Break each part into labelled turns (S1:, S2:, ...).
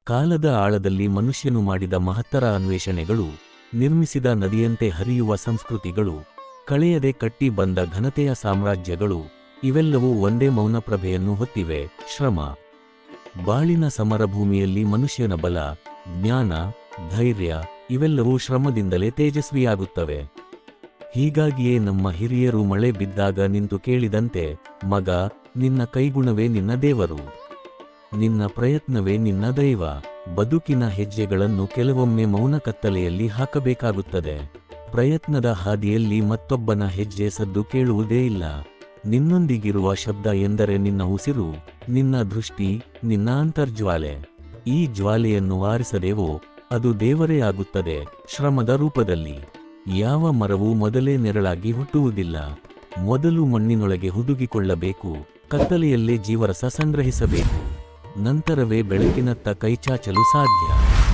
S1: ಕಾಲದ ಆಳದಲ್ಲಿ ಮನುಷ್ಯನು ಮಾಡಿದ ಮಹತ್ತರ ಅನ್ವೇಷಣೆಗಳು, ನಿರ್ಮಿಸಿದ ನದಿಯಂತೆ ಹರಿಯುವ ಸಂಸ್ಕೃತಿಗಳು, ಕಳೆಯದೆ ಕಟ್ಟಿ ಬಂದ ಘನತೆಯ ಸಾಮ್ರಾಜ್ಯಗಳು, ಇವೆಲ್ಲವೂ ಒಂದೇ ಮೌನಪ್ರಭೆಯನ್ನು ಹೊತ್ತಿವೆ: ಶ್ರಮ. ಬಾಳಿನ ಸಮರಭೂಮಿಯಲ್ಲಿ ಮನುಷ್ಯನ ಬಲ, ಜ್ಞಾನ, ಧೈರ್ಯ ಇವೆಲ್ಲವೂ ಶ್ರಮದಿಂದಲೇ ತೇಜಸ್ವಿಯಾಗುತ್ತವೆ. ಹೀಗಾಗಿಯೇ ನಮ್ಮ ಹಿರಿಯರು ಮಳೆ ಬಿದ್ದಾಗ ನಿಂತು ಕೇಳಿದಂತೆ, ಮಗ, ನಿನ್ನ ಕೈಗುಣವೇ ನಿನ್ನ ದೇವರು, ನಿನ್ನ ಪ್ರಯತ್ನವೇ ನಿನ್ನ ದೈವ. ಬದುಕಿನ ಹೆಜ್ಜೆಗಳನ್ನು ಕೆಲವೊಮ್ಮೆ ಮೌನ ಕತ್ತಲೆಯಲ್ಲಿ ಹಾಕಬೇಕಾಗುತ್ತದೆ. ಪ್ರಯತ್ನದ ಹಾದಿಯಲ್ಲಿ ಮತ್ತೊಬ್ಬನ ಹೆಜ್ಜೆ ಸದ್ದು ಕೇಳುವುದೇ ಇಲ್ಲ. ನಿನ್ನೊಂದಿಗಿರುವ ಶಬ್ದ ಎಂದರೆ ನಿನ್ನ ಉಸಿರು, ನಿನ್ನ ದೃಷ್ಟಿ, ನಿನ್ನ ಅಂತರ್ಜ್ವಾಲೆ. ಈ ಜ್ವಾಲೆಯನ್ನು ಆರಿಸದೇವೋ ಅದು ದೇವರೇ ಆಗುತ್ತದೆ, ಶ್ರಮದ ರೂಪದಲ್ಲಿ. ಯಾವ ಮರವೂ ಮೊದಲೇ ನೆರಳಾಗಿ ಹುಟ್ಟುವುದಿಲ್ಲ. ಮೊದಲು ಮಣ್ಣಿನೊಳಗೆ ಹುದುಗಿಕೊಳ್ಳಬೇಕು, ಕತ್ತಲೆಯಲ್ಲೇ ಜೀವರಸ ಸಂಗ್ರಹಿಸಬೇಕು. ನಂತರವೇ ಬೆಳಕಿನತ್ತ ಕೈಚಾಚಲು ಸಾಧ್ಯ.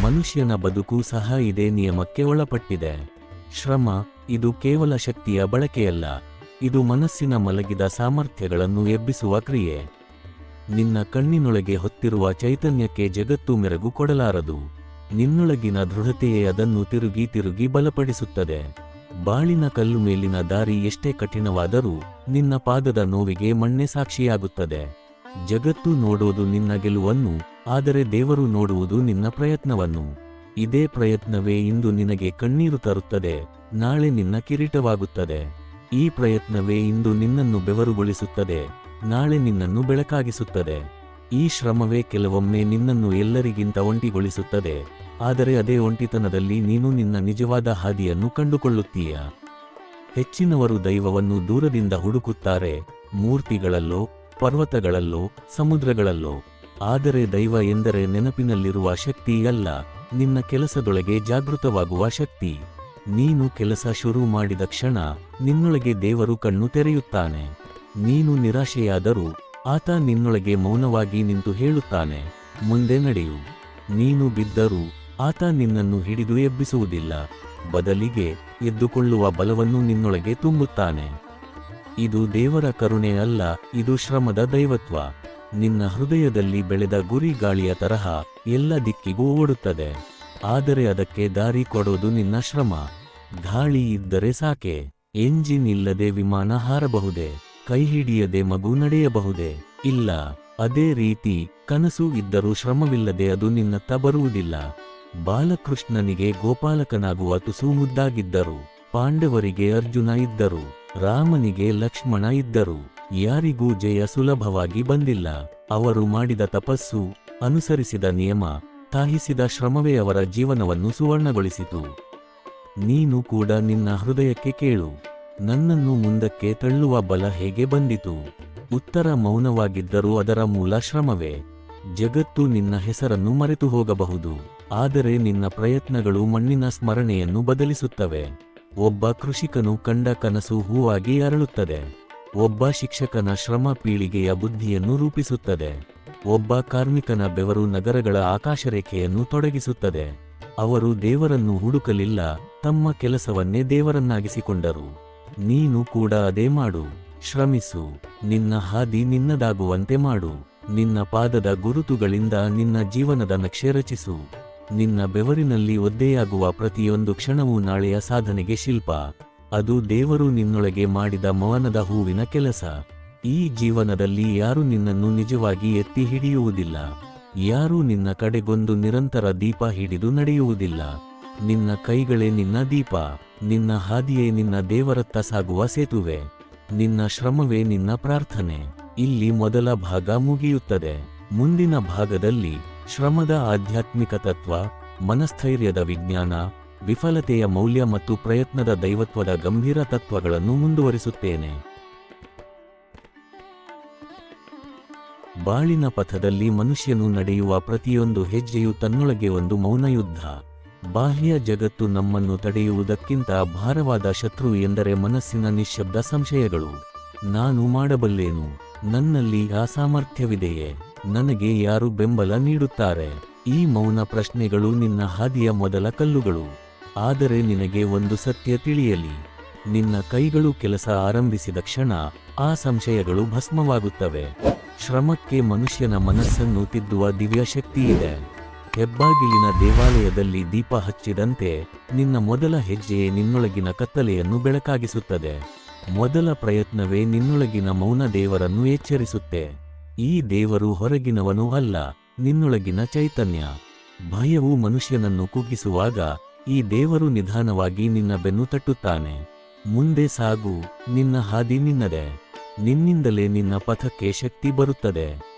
S1: ಮನುಷ್ಯನ ಬದುಕು ಸಹ ಇದೇ ನಿಯಮಕ್ಕೆ ಒಳಪಟ್ಟಿದೆ. ಶ್ರಮ, ಇದು ಕೇವಲ ಶಕ್ತಿಯ ಬಳಕೆಯಲ್ಲ, ಇದು ಮನಸ್ಸಿನ ಮಲಗಿದ ಸಾಮರ್ಥ್ಯಗಳನ್ನು ಎಬ್ಬಿಸುವ ಕ್ರಿಯೆ. ನಿನ್ನ ಕಣ್ಣಿನೊಳಗೆ ಹೊತ್ತಿರುವ ಚೈತನ್ಯಕ್ಕೆ ಜಗತ್ತು ಮೆರಗು ಕೊಡಲಾರದು. ನಿನ್ನೊಳಗಿನ ದೃಢತೆಯೇ ಅದನ್ನು ತಿರುಗಿ ತಿರುಗಿ ಬಲಪಡಿಸುತ್ತದೆ. ಬಾಳಿನ ಕಲ್ಲು ಮೇಲಿನ ದಾರಿ ಎಷ್ಟೇ ಕಠಿಣವಾದರೂ ನಿನ್ನ ಪಾದದ ನೋವಿಗೆ ಮಣ್ಣೆ ಸಾಕ್ಷಿಯಾಗುತ್ತದೆ. ಜಗತ್ತು ನೋಡೋದು ನಿನ್ನ ಗೆಲುವನ್ನು, ಆದರೆ ದೇವರು ನೋಡುವುದು ನಿನ್ನ ಪ್ರಯತ್ನವನ್ನು. ಇದೇ ಪ್ರಯತ್ನವೇ ಇಂದು ನಿನಗೆ ಕಣ್ಣೀರು ತರುತ್ತದೆ, ನಾಳೆ ನಿನ್ನ ಕಿರೀಟವಾಗುತ್ತದೆ. ಈ ಪ್ರಯತ್ನವೇ ಇಂದು ನಿನ್ನನ್ನು ಬೆವರುಗೊಳಿಸುತ್ತದೆ, ನಾಳೆ ನಿನ್ನನ್ನು ಬೆಳಕಾಗಿಸುತ್ತದೆ. ಈ ಶ್ರಮವೇ ಕೆಲವೊಮ್ಮೆ ನಿನ್ನನ್ನು ಎಲ್ಲರಿಗಿಂತ ಒಂಟಿಗೊಳಿಸುತ್ತದೆ, ಆದರೆ ಅದೇ ಒಂಟಿತನದಲ್ಲಿ ನೀನು ನಿನ್ನ ನಿಜವಾದ ಹಾದಿಯನ್ನು ಕಂಡುಕೊಳ್ಳುತ್ತೀಯ. ಹೆಚ್ಚಿನವರು ದೈವವನ್ನು ದೂರದಿಂದ ಹುಡುಕುತ್ತಾರೆ, ಮೂರ್ತಿಗಳಲ್ಲೋ, ಪರ್ವತಗಳಲ್ಲೋ, ಸಮುದ್ರಗಳಲ್ಲೋ. ಆದರೆ ದೈವ ಎಂದರೆ ನೆನಪಿನಲ್ಲಿರುವ ಶಕ್ತಿ ಅಲ್ಲ, ನಿನ್ನ ಕೆಲಸದೊಳಗೆ ಜಾಗೃತವಾಗುವ ಶಕ್ತಿ. ನೀನು ಕೆಲಸ ಶುರು ಮಾಡಿದ ಕ್ಷಣ ನಿನ್ನೊಳಗೆ ದೇವರು ಕಣ್ಣು ತೆರೆಯುತ್ತಾನೆ. ನೀನು ನಿರಾಶೆಯಾದರೂ ಆತ ನಿನ್ನೊಳಗೆ ಮೌನವಾಗಿ ನಿಂತು ಹೇಳುತ್ತಾನೆ, ಮುಂದೆ ನಡೆಯು. ನೀನು ಬಿದ್ದರೂ ಆತ ನಿನ್ನನ್ನು ಹಿಡಿದು ಎಬ್ಬಿಸುವುದಿಲ್ಲ, ಬದಲಿಗೆ ಎದ್ದುಕೊಳ್ಳುವ ಬಲವನ್ನು ನಿನ್ನೊಳಗೆ ತುಂಬುತ್ತಾನೆ. ಇದು ದೇವರ ಕರುಣೆ ಅಲ್ಲ, ಇದು ಶ್ರಮದ ದೈವತ್ವ. ನಿನ್ನ ಹೃದಯದಲ್ಲಿ ಬೆಳೆದ ಗುರಿ ಗಾಳಿಯ ತರಹ ಎಲ್ಲ ದಿಕ್ಕಿಗೂ ಓಡುತ್ತದೆ, ಆದರೆ ಅದಕ್ಕೆ ದಾರಿ ಕೊಡೋದು ನಿನ್ನ ಶ್ರಮ. ಗಾಳಿ ಇದ್ದರೆ ಸಾಕೆ, ಎಂಜಿನ್ ಇಲ್ಲದೆ ವಿಮಾನ ಹಾರಬಹುದೇ? ಕೈ ಹಿಡಿಯದೆ ಮಗು ನಡೆಯಬಹುದೇ? ಇಲ್ಲ. ಅದೇ ರೀತಿ ಕನಸು ಇದ್ದರೂ ಶ್ರಮವಿಲ್ಲದೆ ಅದು ನಿನ್ನತ್ತ ಬರುವುದಿಲ್ಲ. ಬಾಲಕೃಷ್ಣನಿಗೆ ಗೋಪಾಲಕನಾಗುವ ತುಸು ಮುದ್ದಾಗಿದ್ದರು, ಪಾಂಡವರಿಗೆ ಅರ್ಜುನ ಇದ್ದರು, ರಾಮನಿಗೆ ಲಕ್ಷ್ಮಣ ಇದ್ದರು. ಯಾರಿಗೂ ಜಯ ಸುಲಭವಾಗಿ ಬಂದಿಲ್ಲ. ಅವರು ಮಾಡಿದ ತಪಸ್ಸು, ಅನುಸರಿಸಿದ ನಿಯಮ, ತಾಹಿಸಿದ ಶ್ರಮವೇ ಅವರ ಜೀವನವನ್ನು ಸುವರ್ಣಗೊಳಿಸಿತು. ನೀನು ಕೂಡ ನಿನ್ನ ಹೃದಯಕ್ಕೆ ಕೇಳು, ನನ್ನನ್ನು ಮುಂದಕ್ಕೆ ತಳ್ಳುವ ಬಲ ಹೇಗೆ ಬಂದಿತು? ಉತ್ತರ ಮೌನವಾಗಿದ್ದರೂ ಅದರ ಮೂಲ ಶ್ರಮವೇ. ಜಗತ್ತು ನಿನ್ನ ಹೆಸರನ್ನು ಮರೆತು ಹೋಗಬಹುದು, ಆದರೆ ನಿನ್ನ ಪ್ರಯತ್ನಗಳು ಮಣ್ಣಿನ ಸ್ಮರಣೆಯನ್ನು ಬದಲಿಸುತ್ತವೆ. ಒಬ್ಬ ಕೃಷಿಕನು ಕಂಡ ಕನಸು ಹೂವಾಗಿ ಅರಳುತ್ತದೆ. ಒಬ್ಬ ಶಿಕ್ಷಕನ ಶ್ರಮ ಪೀಳಿಗೆಯ ಬುದ್ಧಿಯನ್ನು ರೂಪಿಸುತ್ತದೆ. ಒಬ್ಬ ಕಾರ್ಮಿಕನ ಬೆವರು ನಗರಗಳ ಆಕಾಶರೇಖೆಯನ್ನು ತೊಡಗಿಸುತ್ತದೆ. ಅವರು ದೇವರನ್ನು ಹುಡುಕಲಿಲ್ಲ, ತಮ್ಮ ಕೆಲಸವನ್ನೇ ದೇವರನ್ನಾಗಿಸಿಕೊಂಡರು. ನೀನು ಕೂಡ ಅದೇ ಮಾಡು. ಶ್ರಮಿಸು, ನಿನ್ನ ಹಾದಿ ನಿನ್ನದಾಗುವಂತೆ ಮಾಡು. ನಿನ್ನ ಪಾದದ ಗುರುತುಗಳಿಂದ ನಿನ್ನ ಜೀವನದ ನಕ್ಷೆ ರಚಿಸು. ನಿನ್ನ ಬೆವರಿನಲ್ಲಿ ಒದ್ದೆಯಾಗುವ ಪ್ರತಿಯೊಂದು ಕ್ಷಣವೂ ನಾಳೆಯ ಸಾಧನೆಗೆ ಶಿಲ್ಪ. ಅದು ದೇವರು ನಿನ್ನೊಳಗೆ ಮಾಡಿದ ಮೌನದ ಹೂವಿನ ಕೆಲಸ. ಈ ಜೀವನದಲ್ಲಿ ಯಾರೂ ನಿನ್ನನ್ನು ನಿಜವಾಗಿ ಎತ್ತಿ ಹಿಡಿಯುವುದಿಲ್ಲ. ಯಾರೂ ನಿನ್ನ ಕಡೆಗೊಂದು ನಿರಂತರ ದೀಪ ಹಿಡಿದು ನಡೆಯುವುದಿಲ್ಲ. ನಿನ್ನ ಕೈಗಳೇ ನಿನ್ನ ದೀಪ, ನಿನ್ನ ಹಾದಿಯೇ ನಿನ್ನ ದೇವರತ್ತ ಸಾಗುವ ಸೇತುವೆ, ನಿನ್ನ ಶ್ರಮವೇ ನಿನ್ನ ಪ್ರಾರ್ಥನೆ. ಇಲ್ಲಿ ಮೊದಲ ಭಾಗ ಮುಗಿಯುತ್ತದೆ. ಮುಂದಿನ ಭಾಗದಲ್ಲಿ ಶ್ರಮದ ಆಧ್ಯಾತ್ಮಿಕ ತತ್ವ, ಮನಸ್ಥೈರ್ಯದ ವಿಜ್ಞಾನ, ವಿಫಲತೆಯ ಮೌಲ್ಯ ಮತ್ತು ಪ್ರಯತ್ನದ ದೈವತ್ವದ ಗಂಭೀರ ತತ್ವಗಳನ್ನು ಮುಂದುವರಿಸುತ್ತೇನೆ. ಬಾಳಿನ ಪಥದಲ್ಲಿ ಮನುಷ್ಯನು ನಡೆಯುವ ಪ್ರತಿಯೊಂದು ಹೆಜ್ಜೆಯು ತನ್ನೊಳಗೆ ಒಂದು ಮೌನ ಯುದ್ಧ. ಬಾಹ್ಯ ಜಗತ್ತು ನಮ್ಮನ್ನು ತಡೆಯುವುದಕ್ಕಿಂತ ಭಾರವಾದ ಶತ್ರು ಎಂದರೆ ಮನಸ್ಸಿನ ನಿಶ್ಶಬ್ದ ಸಂಶಯಗಳು. ನಾನು ಮಾಡಬಲ್ಲೇನು? ನನ್ನಲ್ಲಿ ಅಸಾಮರ್ಥ್ಯವಿದೆಯೇ? ನನಗೆ ಯಾರು ಬೆಂಬಲ ನೀಡುತ್ತಾರೆ? ಈ ಮೌನ ಪ್ರಶ್ನೆಗಳು ನಿನ್ನ ಹಾದಿಯ ಮೊದಲ ಕಲ್ಲುಗಳು. ಆದರೆ ನಿನಗೆ ಒಂದು ಸತ್ಯ ತಿಳಿಯಲಿ, ನಿನ್ನ ಕೈಗಳು ಕೆಲಸ ಆರಂಭಿಸಿದ ಕ್ಷಣ ಆ ಸಂಶಯಗಳು ಭಸ್ಮವಾಗುತ್ತವೆ. ಶ್ರಮಕ್ಕೆ ಮನುಷ್ಯನ ಮನಸ್ಸನ್ನು ತಿದ್ದುವ ದಿವ್ಯ ಶಕ್ತಿಯಿದೆ. ಹೆಬ್ಬಾಗಿಲಿನ ದೇವಾಲಯದಲ್ಲಿ ದೀಪ ಹಚ್ಚಿದಂತೆ ನಿನ್ನ ಮೊದಲ ಹೆಜ್ಜೆಯೇ ನಿನ್ನೊಳಗಿನ ಕತ್ತಲೆಯನ್ನು ಬೆಳಕಾಗಿಸುತ್ತದೆ. ಮೊದಲ ಪ್ರಯತ್ನವೇ ನಿನ್ನೊಳಗಿನ ಮೌನ ದೇವರನ್ನು ಎಚ್ಚರಿಸುತ್ತೆ. ಈ ದೇವರು ಹೊರಗಿನವನು ಅಲ್ಲ, ನಿನ್ನೊಳಗಿನ ಚೈತನ್ಯ. ಭಯವು ಮನುಷ್ಯನನ್ನು ಕುಗ್ಗಿಸುವಾಗ ಈ ದೇವರು ನಿಧಾನವಾಗಿ ನಿನ್ನ ಬೆನ್ನು ತಟ್ಟುತ್ತಾನೆ. ಮುಂದೆ ಸಾಗು, ನಿನ್ನ ಹಾದಿ ನಿನ್ನದೆ. ನಿನ್ನಿಂದಲೇ ನಿನ್ನ ಪಥಕ್ಕೆ ಶಕ್ತಿ ಬರುತ್ತದೆ.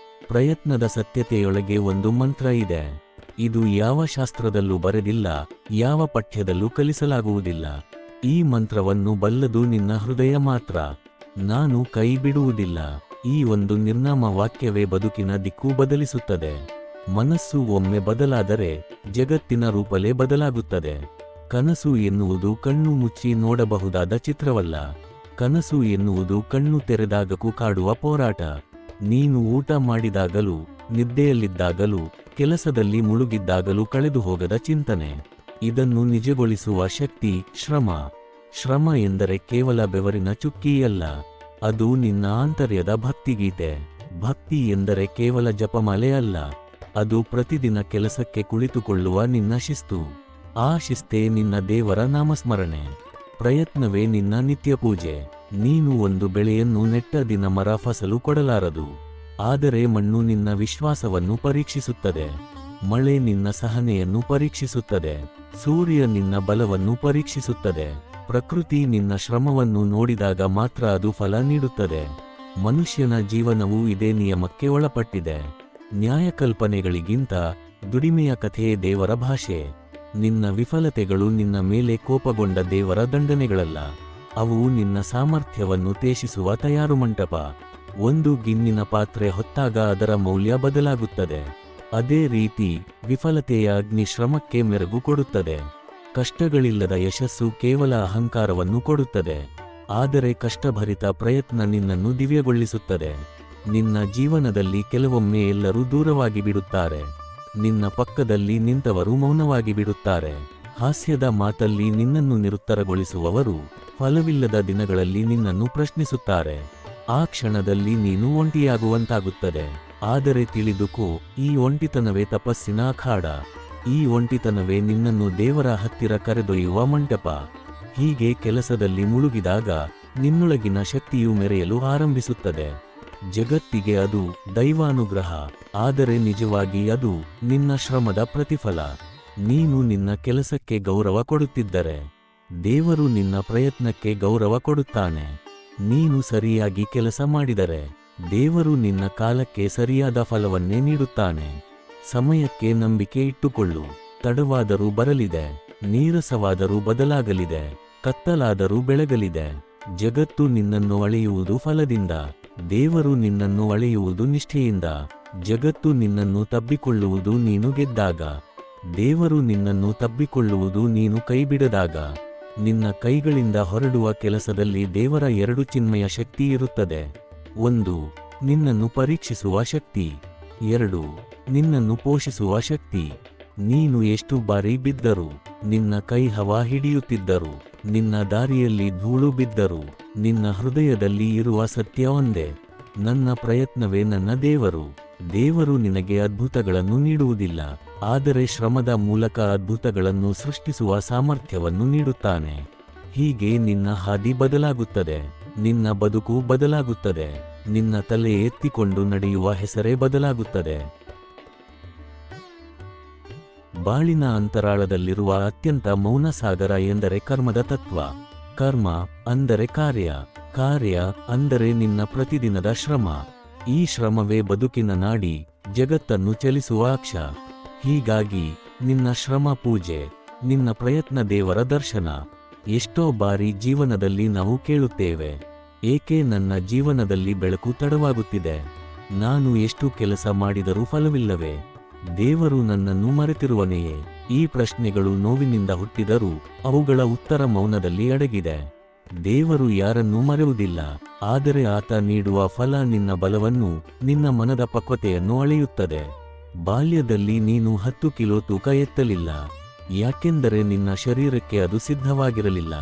S1: ಪ್ರಯತ್ನದ ಸತ್ಯತೆಯೊಳಗೆ ಒಂದು ಮಂತ್ರ ಇದೆ. ಇದು ಯಾವ ಶಾಸ್ತ್ರದಲ್ಲೂ ಬರೆದಿಲ್ಲ, ಯಾವ ಪಠ್ಯದಲ್ಲೂ ಕಲಿಸಲಾಗುವುದಿಲ್ಲ. ಈ ಮಂತ್ರವನ್ನು ಬಲ್ಲದು ನಿನ್ನ ಹೃದಯ ಮಾತ್ರ. ನಾನು ಕೈ ಬಿಡುವುದಿಲ್ಲ. ಈ ಒಂದು ನಿರ್ನಾಮ ವಾಕ್ಯವೇ ಬದುಕಿನ ದಿಕ್ಕು ಬದಲಿಸುತ್ತದೆ. ಮನಸ್ಸು ಒಮ್ಮೆ ಬದಲಾದರೆ ಜಗತ್ತಿನ ರೂಪಲೇ ಬದಲಾಗುತ್ತದೆ. ಕನಸು ಎನ್ನುವುದು ಕಣ್ಣು ಮುಚ್ಚಿ ನೋಡಬಹುದಾದ ಚಿತ್ರವಲ್ಲ. ಕನಸು ಎನ್ನುವುದು ಕಣ್ಣು ತೆರೆದಾಗಲೂ ಕಾಡುವ ಹೋರಾಟ. ನೀನು ಊಟ ಮಾಡಿದಾಗಲೂ, ನಿದ್ದೆಯಲ್ಲಿದ್ದಾಗಲೂ, ಕೆಲಸದಲ್ಲಿ ಮುಳುಗಿದ್ದಾಗಲೂ ಕಳೆದು ಹೋಗದ ಚಿಂತನೆ. ಇದನ್ನು ನಿಜಗೊಳಿಸುವ ಶಕ್ತಿ ಶ್ರಮ. ಶ್ರಮ ಎಂದರೆ ಕೇವಲ ಬೆವರಿನ ಚುಕ್ಕಿಯಲ್ಲ, ಅದು ನಿನ್ನ ಆಂತರ್ಯದ ಭಕ್ತಿಗೀತೆ. ಭಕ್ತಿ ಎಂದರೆ ಕೇವಲ ಜಪಮಾಲೆ ಅಲ್ಲ, ಅದು ಪ್ರತಿದಿನ ಕೆಲಸಕ್ಕೆ ಕುಳಿತುಕೊಳ್ಳುವ ನಿನ್ನ ಶಿಸ್ತು. ಆ ಶಿಸ್ತೇ ನಿನ್ನ ದೇವರ ನಾಮಸ್ಮರಣೆ. ಪ್ರಯತ್ನವೇ ನಿನ್ನ ನಿತ್ಯ ಪೂಜೆ. ನೀನು ಒಂದು ಬೆಳೆಯನ್ನು ನೆಟ್ಟ ದಿನ ಮರ ಫಸಲು ಕೊಡಲಾರದು. ಆದರೆ ಮಣ್ಣು ನಿನ್ನ ವಿಶ್ವಾಸವನ್ನು ಪರೀಕ್ಷಿಸುತ್ತದೆ. ಮಳೆ ನಿನ್ನ ಸಹನೆಯನ್ನು ಪರೀಕ್ಷಿಸುತ್ತದೆ. ಸೂರ್ಯ ನಿನ್ನ ಬಲವನ್ನು ಪರೀಕ್ಷಿಸುತ್ತದೆ. ಪ್ರಕೃತಿ ನಿನ್ನ ಶ್ರಮವನ್ನು ನೋಡಿದಾಗ ಮಾತ್ರ ಅದು ಫಲ ನೀಡುತ್ತದೆ. ಮನುಷ್ಯನ ಜೀವನವೂ ಇದೇ ನಿಯಮಕ್ಕೆ ಒಳಪಟ್ಟಿದೆ. ನ್ಯಾಯಕಲ್ಪನೆಗಳಿಗಿಂತ ದುಡಿಮೆಯ ಕಥೆಯೇ ದೇವರ ಭಾಷೆ. ನಿನ್ನ ವಿಫಲತೆಗಳು ನಿನ್ನ ಮೇಲೆ ಕೋಪಗೊಂಡ ದೇವರ ದಂಡನೆಗಳಲ್ಲ, ಅವು ನಿನ್ನ ಸಾಮರ್ಥ್ಯವನ್ನು ತೇಷಿಸುವ ತಯಾರು ಮಂಟಪ. ಒಂದು ಗಿಣ್ಣಿನ ಪಾತ್ರೆ ಹೊತ್ತಾಗ ಅದರ ಮೌಲ್ಯ ಬದಲಾಗುತ್ತದೆ. ಅದೇ ರೀತಿ ವಿಫಲತೆಯ ಅಗ್ನಿ ಶ್ರಮಕ್ಕೆ ಮೆರುಗು ಕೊಡುತ್ತದೆ. ಕಷ್ಟಗಳಿಲ್ಲದ ಯಶಸ್ಸು ಕೇವಲ ಅಹಂಕಾರವನ್ನು ಕೊಡುತ್ತದೆ, ಆದರೆ ಕಷ್ಟಭರಿತ ಪ್ರಯತ್ನ ನಿನ್ನನ್ನು ದಿವ್ಯಗೊಳಿಸುತ್ತದೆ. ನಿನ್ನ ಜೀವನದಲ್ಲಿ ಕೆಲವೊಮ್ಮೆ ಎಲ್ಲರೂ ದೂರವಾಗಿ ಬಿಡುತ್ತಾರೆ. ನಿನ್ನ ಪಕ್ಕದಲ್ಲಿ ನಿಂತವರು ಮೌನವಾಗಿ ಬಿಡುತ್ತಾರೆ. ಹಾಸ್ಯದ ಮಾತಲ್ಲಿ ನಿನ್ನನ್ನು ನಿರುತ್ತರಗೊಳಿಸುವವರು ಫಲವಿಲ್ಲದ ದಿನಗಳಲ್ಲಿ ನಿನ್ನನ್ನು ಪ್ರಶ್ನಿಸುತ್ತಾರೆ. ಆ ಕ್ಷಣದಲ್ಲಿ ನೀನು ಒಂಟಿಯಾಗುವಂತಾಗುತ್ತದೆ. ಆದರೆ ತಿಳಿದುಕೋ, ಈ ಒಂಟಿತನವೇ ತಪಸ್ಸಿನ ಅಖಾಡ. ಈ ಒಂಟಿತನವೇ ನಿನ್ನನ್ನು ದೇವರ ಹತ್ತಿರ ಕರೆದೊಯ್ಯುವ ಮಂಟಪ. ಹೀಗೆ ಕೆಲಸದಲ್ಲಿ ಮುಳುಗಿದಾಗ ನಿನ್ನೊಳಗಿನ ಶಕ್ತಿಯು ಮೆರೆಯಲು ಆರಂಭಿಸುತ್ತದೆ. ಜಗತ್ತಿಗೆ ಅದು ದೈವಾನುಗ್ರಹ, ಆದರೆ ನಿಜವಾಗಿ ಅದು ನಿನ್ನ ಶ್ರಮದ ಪ್ರತಿಫಲ. ನೀನು ನಿನ್ನ ಕೆಲಸಕ್ಕೆ ಗೌರವ ಕೊಡುತ್ತಿದ್ದರೆ ದೇವರು ನಿನ್ನ ಪ್ರಯತ್ನಕ್ಕೆ ಗೌರವ ಕೊಡುತ್ತಾನೆ. ನೀನು ಸರಿಯಾಗಿ ಕೆಲಸ ಮಾಡಿದರೆ ದೇವರು ನಿನ್ನ ಕಾಲಕ್ಕೆ ಸರಿಯಾದ ಫಲವನ್ನೇ ನೀಡುತ್ತಾನೆ. ಸಮಯಕ್ಕೆ ನಂಬಿಕೆ ಇಟ್ಟುಕೊಳ್ಳು. ತಡವಾದರೂ ಬರಲಿದೆ, ನೀರಸವಾದರೂ ಬದಲಾಗಲಿದೆ, ಕತ್ತಲಾದರೂ ಬೆಳಗಲಿದೆ. ಜಗತ್ತು ನಿನ್ನನ್ನು ಅಳೆಯುವುದು ಫಲದಿಂದ, ದೇವರು ನಿನ್ನನ್ನು ಅಳೆಯುವುದು ನಿಷ್ಠೆಯಿಂದ. ಜಗತ್ತು ನಿನ್ನನ್ನು ತಬ್ಬಿಕೊಳ್ಳುವುದು ನೀನು ಗೆದ್ದಾಗ, ದೇವರು ನಿನ್ನನ್ನು ತಬ್ಬಿಕೊಳ್ಳುವುದು ನೀನು ಕೈಬಿಡದಾಗ. ನಿನ್ನ ಕೈಗಳಿಂದ ಹೊರಡುವ ಕೆಲಸದಲ್ಲಿ ದೇವರ ಎರಡು ಚಿನ್ಮಯ ಶಕ್ತಿ ಇರುತ್ತದೆ. 1. ನಿನ್ನನ್ನು ಪರೀಕ್ಷಿಸುವ ಶಕ್ತಿ. 2. ನಿನ್ನನ್ನು ಪೋಷಿಸುವ ಶಕ್ತಿ. ನೀನು ಎಷ್ಟು ಬಾರಿ ಬಿದ್ದರೂ, ನಿನ್ನ ಕೈ ಹವಾ ಹಿಡಿಯುತ್ತಿದ್ದರು, ನಿನ್ನ ದಾರಿಯಲ್ಲಿ ಧೂಳು ಬಿದ್ದರು, ನಿನ್ನ ಹೃದಯದಲ್ಲಿ ಇರುವ ಸತ್ಯ ಒಂದೇ: ನನ್ನ ಪ್ರಯತ್ನವೇ ನನ್ನ ದೇವರು. ದೇವರು ನಿನಗೆ ಅದ್ಭುತಗಳನ್ನು ನೀಡುವುದಿಲ್ಲ, ಆದರೆ ಶ್ರಮದ ಮೂಲಕ ಅದ್ಭುತಗಳನ್ನು ಸೃಷ್ಟಿಸುವ ಸಾಮರ್ಥ್ಯವನ್ನು ನೀಡುತ್ತಾನೆ. ಹೀಗೆ ನಿನ್ನ ಹಾದಿ ಬದಲಾಗುತ್ತದೆ, ನಿನ್ನ ಬದುಕು ಬದಲಾಗುತ್ತದೆ, ನಿನ್ನ ತಲೆ ಎತ್ತಿಕೊಂಡು ನಡೆಯುವ ಹೆಸರೇ ಬದಲಾಗುತ್ತದೆ. ಬಾಳಿನ ಅಂತರಾಳದಲ್ಲಿರುವ ಅತ್ಯಂತ ಮೌನ ಸಾಗರ ಎಂದರೆ ಕರ್ಮದ ತತ್ವ. ಕರ್ಮ ಅಂದರೆ ಕಾರ್ಯ, ಕಾರ್ಯ ಅಂದರೆ ನಿನ್ನ ಪ್ರತಿದಿನದ ಶ್ರಮ. ಈ ಶ್ರಮವೇ ಬದುಕಿನ ನಾಡಿ, ಜಗತ್ತನ್ನು ಚಲಿಸುವ ಅಕ್ಷ. ಹೀಗಾಗಿ ನಿನ್ನ ಶ್ರಮ ಪೂಜೆ, ನಿನ್ನ ಪ್ರಯತ್ನ ದೇವರ ದರ್ಶನ. ಎಷ್ಟೋ ಬಾರಿ ಜೀವನದಲ್ಲಿ ನಾವು ಕೇಳುತ್ತೇವೆ, ಏಕೆ ನನ್ನ ಜೀವನದಲ್ಲಿ ಬೆಳಕು ತಡವಾಗುತ್ತಿದೆ? ನಾನು ಎಷ್ಟು ಕೆಲಸ ಮಾಡಿದರೂ ಫಲವಿಲ್ಲವೇ? ದೇವರು ನನ್ನನ್ನು ಮರೆತಿರುವನೆಯೇ? ಈ ಪ್ರಶ್ನೆಗಳು ನೋವಿನಿಂದ ಹುಟ್ಟಿದರೂ ಅವುಗಳ ಉತ್ತರ ಮೌನದಲ್ಲಿ ಅಡಗಿದೆ. ದೇವರು ಯಾರನ್ನೂ ಮರೆಯುವುದಿಲ್ಲ, ಆದರೆ ಆತ ನೀಡುವ ಫಲ ನಿನ್ನ ಬಲವನ್ನು, ನಿನ್ನ ಮನದ ಪಕ್ವತೆಯನ್ನು ಅಳೆಯುತ್ತದೆ. ಬಾಲ್ಯದಲ್ಲಿ ನೀನು 10 ಕಿಲೋ ತೂಕ ಎತ್ತಲಿಲ್ಲ, ಯಾಕೆಂದರೆ ನಿನ್ನ ಶರೀರಕ್ಕೆ ಅದು ಸಿದ್ಧವಾಗಿರಲಿಲ್ಲ.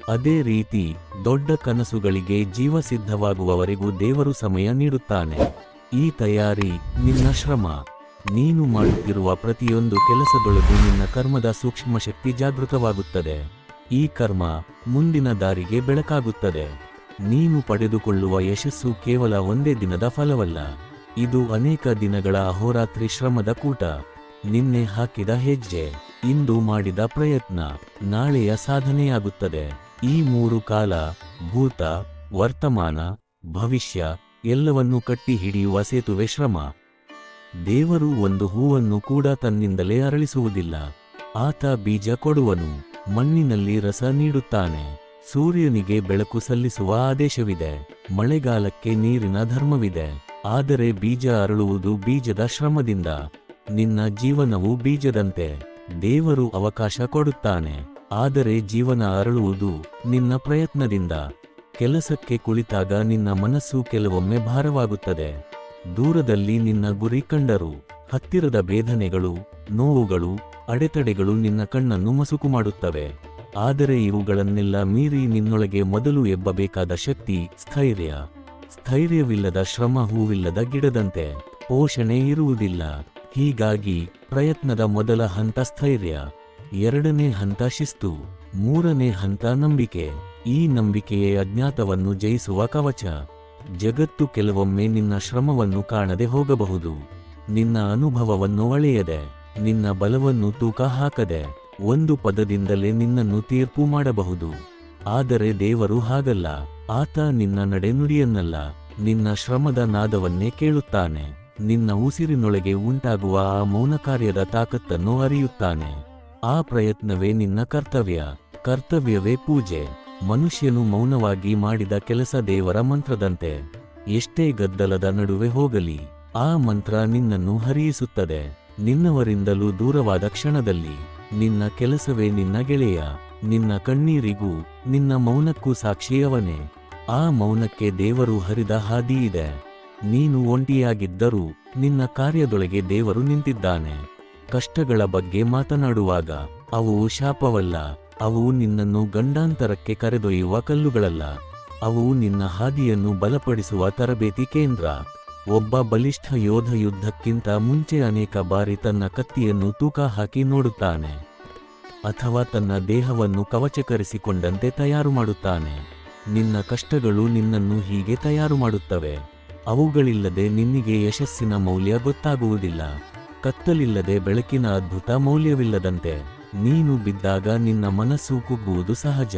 S1: ಅದೇ ರೀತಿ ದೊಡ್ಡ ಕನಸುಗಳಿಗೆ ಜೀವ ಸಿದ್ಧವಾಗುವವರೆಗೂ ದೇವರು ಸಮಯ ನೀಡುತ್ತಾನೆ. ಈ ತಯಾರಿ ನಿನ್ನ ಶ್ರಮ. ನೀನು ಮಾಡುತ್ತಿರುವ ಪ್ರತಿಯೊಂದು ಕೆಲಸದೊಳಗೂ ನಿನ್ನ ಕರ್ಮದ ಸೂಕ್ಷ್ಮ ಶಕ್ತಿ ಜಾಗೃತವಾಗುತ್ತದೆ. ಈ ಕರ್ಮ ಮುಂದಿನ ದಾರಿಗೆ ಬೆಳಕಾಗುತ್ತದೆ. ನೀನು ಪಡೆದುಕೊಳ್ಳುವ ಯಶಸ್ಸು ಕೇವಲ ಒಂದೇ ದಿನದ ಫಲವಲ್ಲ, ಇದು ಅನೇಕ ದಿನಗಳ ಅಹೋರಾತ್ರಿ ಶ್ರಮದ ಕೂಟ. ನಿನ್ನೆ ಹಾಕಿದ ಹೆಜ್ಜೆ, ಇಂದು ಮಾಡಿದ ಪ್ರಯತ್ನ, ನಾಳೆಯ ಸಾಧನೆಯಾಗುತ್ತದೆ. ಈ 3 ಕಾಲ, ಭೂತ, ವರ್ತಮಾನ, ಭವಿಷ್ಯ ಎಲ್ಲವನ್ನೂ ಕಟ್ಟಿ ಹಿಡಿಯುವ ಸೇತುವೆ ಶ್ರಮ. ದೇವರು ಒಂದು ಹೂವನ್ನು ಕೂಡ ತನ್ನಿಂದಲೇ ಅರಳಿಸುವುದಿಲ್ಲ. ಆತ ಬೀಜ ಕೊಡುವನು, ಮಣ್ಣಿನಲ್ಲಿ ರಸ ನೀಡುತ್ತಾನೆ. ಸೂರ್ಯನಿಗೆ ಬೆಳಕು ಸಲ್ಲಿಸುವ ಆದೇಶವಿದೆ, ಮಳೆಗಾಲಕ್ಕೆ ನೀರಿನ ಧರ್ಮವಿದೆ. ಆದರೆ ಬೀಜ ಅರಳುವುದು ಬೀಜದ ಶ್ರಮದಿಂದ. ನಿನ್ನ ಜೀವನವು ಬೀಜದಂತೆ. ದೇವರು ಅವಕಾಶ ಕೊಡುತ್ತಾನೆ, ಆದರೆ ಜೀವನ ಅರಳುವುದು ನಿನ್ನ ಪ್ರಯತ್ನದಿಂದ. ಕೆಲಸಕ್ಕೆ ಕುಳಿತಾಗ ನಿನ್ನ ಮನಸ್ಸು ಕೆಲವೊಮ್ಮೆ ಭಾರವಾಗುತ್ತದೆ. ದೂರದಲ್ಲಿ ನಿನ್ನ ಗುರಿ ಕಂಡರೂ ಹತ್ತಿರದ ವೇದನೆಗಳು, ನೋವುಗಳು, ಅಡೆತಡೆಗಳು ನಿನ್ನ ಕಣ್ಣನ್ನು ಮಸುಕು ಮಾಡುತ್ತವೆ. ಆದರೆ ಇವುಗಳನ್ನೆಲ್ಲ ಮೀರಿ ನಿನ್ನೊಳಗೆ ಮೊದಲು ಎಬ್ಬಬೇಕಾದ ಶಕ್ತಿ ಸ್ಥೈರ್ಯ. ಸ್ಥೈರ್ಯವಿಲ್ಲದ ಶ್ರಮ ಹೂವಿಲ್ಲದ ಗಿಡದಂತೆ, ಪೋಷಣೆ ಇರುವುದಿಲ್ಲ. ಹೀಗಾಗಿ ಪ್ರಯತ್ನದ ಮೊದಲ ಹಂತ ಸ್ಥೈರ್ಯ, 2ನೇ ಹಂತ ಶಿಸ್ತು, 3ನೇ ಹಂತ ನಂಬಿಕೆ. ಈ ನಂಬಿಕೆಯೇ ಅಜ್ಞಾತವನ್ನು ಜಯಿಸುವ ಕವಚ. ಜಗತ್ತು ಕೆಲವೊಮ್ಮೆ ನಿನ್ನ ಶ್ರಮವನ್ನು ಕಾಣದೆ ಹೋಗಬಹುದು, ನಿನ್ನ ಅನುಭವವನ್ನು ಅಳೆಯದೆ, ನಿನ್ನ ಬಲವನ್ನು ತೂಕ ಹಾಕದೆ, ಒಂದು ಪದದಿಂದಲೇ ನಿನ್ನನ್ನು ತೀರ್ಪು ಮಾಡಬಹುದು. ಆದರೆ ದೇವರು ಹಾಗಲ್ಲ. ಆತ ನಿನ್ನ ನಡೆನುಡಿಯನ್ನಲ್ಲ, ನಿನ್ನ ಶ್ರಮದ ನಾದವನ್ನೇ ಕೇಳುತ್ತಾನೆ. ನಿನ್ನ ಉಸಿರಿನೊಳಗೆ ಉಂಟಾಗುವ ಆ ಮೌನ ಕಾರ್ಯದ ತಾಕತ್ತನ್ನು ಅರಿಯುತ್ತಾನೆ. ಆ ಪ್ರಯತ್ನವೇ ನಿನ್ನ ಕರ್ತವ್ಯ, ಕರ್ತವ್ಯವೇ ಪೂಜೆ. ಮನುಷ್ಯನು ಮೌನವಾಗಿ ಮಾಡಿದ ಕೆಲಸ ದೇವರ ಮಂತ್ರದಂತೆ. ಎಷ್ಟೇ ಗದ್ದಲದ ನಡುವೆ ಹೋಗಲಿ, ಆ ಮಂತ್ರ ನಿನ್ನನ್ನು ಹರಿಯಿಸುತ್ತದೆ. ನಿನ್ನವರಿಂದಲೂ ದೂರವಾದ ಕ್ಷಣದಲ್ಲಿ ನಿನ್ನ ಕೆಲಸವೇ ನಿನ್ನ ಗೆಳೆಯ. ನಿನ್ನ ಕಣ್ಣೀರಿಗೂ ನಿನ್ನ ಮೌನಕ್ಕೂ ಸಾಕ್ಷಿ ಅವನೇ. ಆ ಮೌನಕ್ಕೆ ದೇವರು ಹರಿದ ಹಾದಿ ಇದೆ. ನೀನು ಒಂಟಿಯಾಗಿದ್ದರೂ ನಿನ್ನ ಕಾರ್ಯದೊಳಗೆ ದೇವರು ನಿಂತಿದ್ದಾನೆ. ಕಷ್ಟಗಳ ಬಗ್ಗೆ ಮಾತನಾಡುವಾಗ ಅವು ಶಾಪವಲ್ಲ, ಅವು ನಿನ್ನನ್ನು ಗಂಡಾಂತರಕ್ಕೆ ಕರೆದೊಯ್ಯುವ ಕಲ್ಲುಗಳಲ್ಲ. ಅವು ನಿನ್ನ ಹಾದಿಯನ್ನು ಬಲಪಡಿಸುವ ತರಬೇತಿ ಕೇಂದ್ರ. ಒಬ್ಬ ಬಲಿಷ್ಠ ಯೋಧ ಯುದ್ಧಕ್ಕಿಂತ ಮುಂಚೆ ಅನೇಕ ಬಾರಿ ತನ್ನ ಕತ್ತಿಯನ್ನು ತೂಕ ಹಾಕಿ ನೋಡುತ್ತಾನೆ, ಅಥವಾ ತನ್ನ ದೇಹವನ್ನು ಕವಚಕರಿಸಿಕೊಂಡಂತೆ ತಯಾರು ಮಾಡುತ್ತಾನೆ. ನಿನ್ನ ಕಷ್ಟಗಳು ನಿನ್ನನ್ನು ಹೀಗೆ ತಯಾರು ಮಾಡುತ್ತವೆ. ಅವುಗಳಿಲ್ಲದೆ ನಿನ್ನಿಗೆ ಯಶಸ್ಸಿನ ಮೌಲ್ಯ ಗೊತ್ತಾಗುವುದಿಲ್ಲ. ಕತ್ತಲಿಲ್ಲದೆ ಬೆಳಕಿನ ಅದ್ಭುತ ಮೌಲ್ಯವಿಲ್ಲದಂತೆ. ನೀನು ಬಿದ್ದಾಗ ನಿನ್ನ ಮನಸ್ಸು ಕುಗ್ಗುವುದು ಸಹಜ.